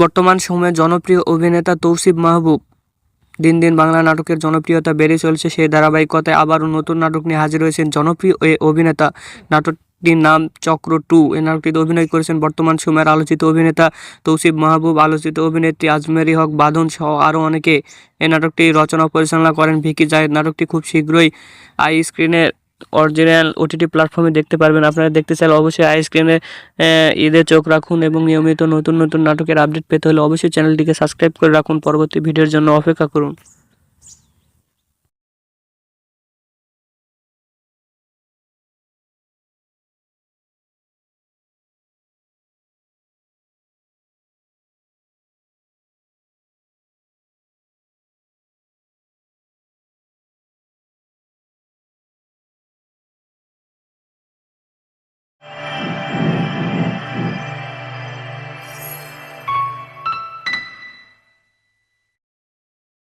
বর্তমান সময়ে জনপ্রিয় অভিনেতা তৌসিফ মাহবুব দিন দিন বাংলা নাটকের জনপ্রিয়তা বেড়ে চলছে। সেই ধারাবাহিকতায় আবারও নতুন নাটক নিয়ে হাজির হয়েছেন জনপ্রিয় এই অভিনেতা। নাটকটির নাম চক্র 2। এই নাটকটিতে অভিনয় করেছেন বর্তমান সময়ের আলোচিত অভিনেতা তৌসিফ মাহবুব, আলোচিত অভিনেত্রী আজমেরী হক বাঁধন সহ আরও অনেকে। এই নাটকটি রচনা ও পরিচালনা করেন ভিকি জায়েদ। নাটকটি খুব শীঘ্রই আই স্ক্রিনে অরিজিনাল ওটিটি প্ল্যাটফর্মে দেখতে পারবেন। আপনারা দেখতে চাইলে অবশ্যই আই স্ক্রিনে ঈদে চোখ রাখুন এবং নিয়মিত নতুন নতুন নাটকের আপডেট পেতে হলে অবশ্যই চ্যানেলটিকে সাবস্ক্রাইব করে রাখুন। পরবর্তী ভিডিওর জন্য অপেক্ষা করুন।